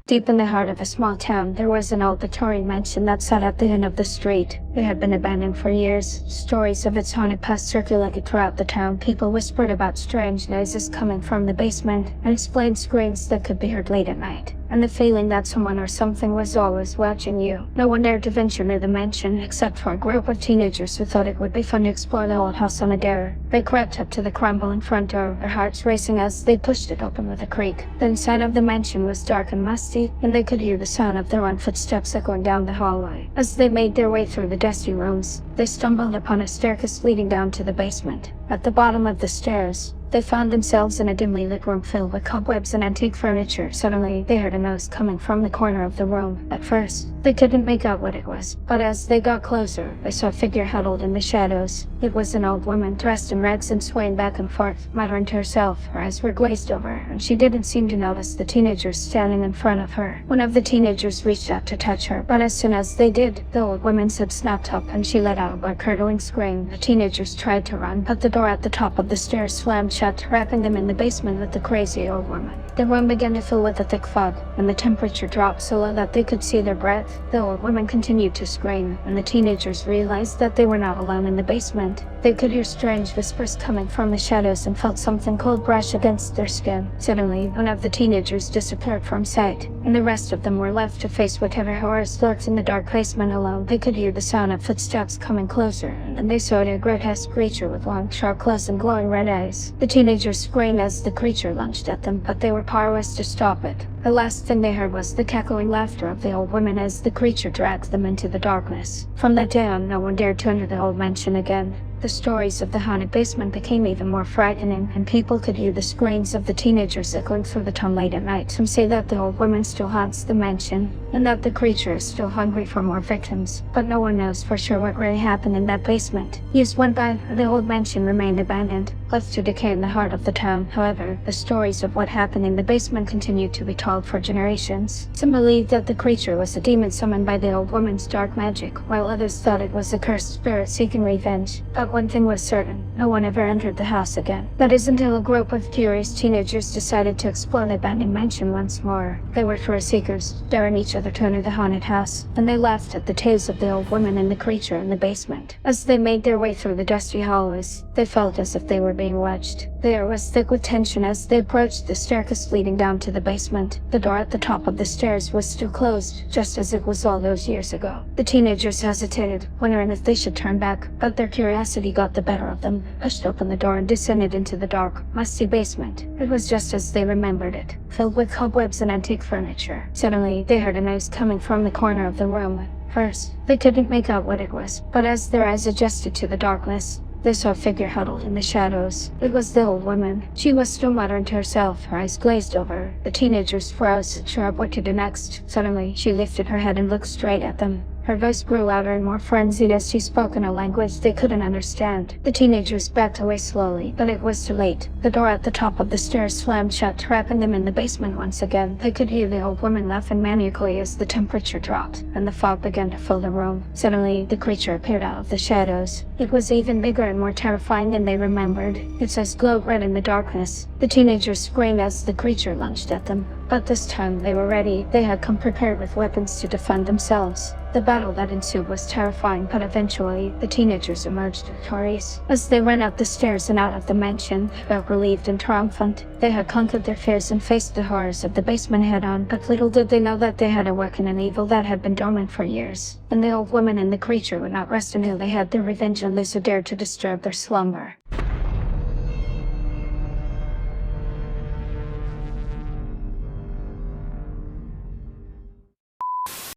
Deep in the heart of a small town, there was an old Victorian mansion that sat at the end of the street. It had been abandoned for years. Stories of its haunted past circulated throughout the town. People whispered about strange noises coming from the basement, and explained screams that could be heard late at night, and the feeling that someone or something was always watching you. No one dared to venture near the mansion, except for a group of teenagers who thought it would be fun to explore the old house on a dare. They crept up to the crumbling front door, their hearts racing as they pushed it open with a creak. The inside of the mansion was dark and musty, and they could hear the sound of their own footsteps echoing down the hallway. As they made their way through the dusty rooms, they stumbled upon a staircase leading down to the basement. At the bottom of the stairs, they found themselves in a dimly lit room filled with cobwebs and antique furniture. Suddenly, they heard a noise coming from the corner of the room. At first, they couldn't make out what it was, but as they got closer, they saw a figure huddled in the shadows. It was an old woman, dressed in rags and swaying back and forth, muttering to herself. Her eyes were glazed over, and she didn't seem to notice the teenagers standing in front of her. One of the teenagers reached out to touch her, but as soon as they did, the old woman's head snapped up, and she let out a blood-curdling scream. The teenagers tried to run, but the door at the top of the stairs slammed shut, wrapping them in the basement with the crazy old woman. The room began to fill with a thick fog, and the temperature dropped so low that they could see their breath. The old woman continued to scream, and the teenagers realized that they were not alone in the basement. They could hear strange whispers coming from the shadows and felt something cold brush against their skin. Suddenly, one of the teenagers disappeared from sight, and the rest of them were left to face whatever horrors lurked in the dark basement alone. They could hear the sound of footsteps coming closer, and they saw a grotesque creature with long, sharp claws and glowing red eyes. The teenagers screamed as the creature lunged at them, but they were powerless to stop it. The last thing they heard was the cackling laughter of the old woman as the creature dragged them into the darkness. From that day on, no one dared to enter the old mansion again. The stories of the haunted basement became even more frightening, and people could hear the screams of the teenagers echoing through the town late at night. Some say that the old woman still haunts the mansion, and that the creature is still hungry for more victims, but no one knows for sure what really happened in that basement. Years went by, and the old mansion remained abandoned, left to decay in the heart of the town. However, the stories of what happened in the basement continued to be told for generations. Some believed that the creature was a demon summoned by the old woman's dark magic, while others thought it was a cursed spirit seeking revenge. But one thing was certain, no one ever entered the house again. That is until a group of curious teenagers decided to explore the abandoned mansion once more. They were thrill seekers, daring each other to enter the haunted house, and they laughed at the tales of the old woman and the creature in the basement. As they made their way through the dusty hallways, they felt as if they were being watched. The air was thick with tension as they approached the staircase leading down to the basement. The door at the top of the stairs was still closed, just as it was all those years ago. The teenagers hesitated, wondering if they should turn back, but their curiosity got the better of them, pushed open the door and descended into the dark, musty basement. It was just as they remembered it, filled with cobwebs and antique furniture. Suddenly, they heard a noise coming from the corner of the room. First, they couldn't make out what it was, but as their eyes adjusted to the darkness, they saw a figure huddled in the shadows. It was the old woman. She was still muttering to herself, her eyes glazed over. The teenagers froze, unsure of what to do next. Suddenly, she lifted her head and looked straight at them. Her voice grew louder and more frenzied as she spoke in a language they couldn't understand. The teenagers backed away slowly, but it was too late. The door at the top of the stairs slammed shut, trapping them in the basement once again. They could hear the old woman laughing maniacally as the temperature dropped, and the fog began to fill the room. Suddenly, the creature appeared out of the shadows. It was even bigger and more terrifying than they remembered. Its eyes glowed red in the darkness. The teenagers screamed as the creature lunged at them, but this time they were ready. They had come prepared with weapons to defend themselves. The battle that ensued was terrifying, but eventually, the teenagers emerged victorious. As they ran up the stairs and out of the mansion, they felt relieved and triumphant. They had conquered their fears and faced the horrors of the basement head-on, but little did they know that they had awakened an evil that had been dormant for years. And the old woman and the creature would not rest until they had their revenge on those who dared to disturb their slumber.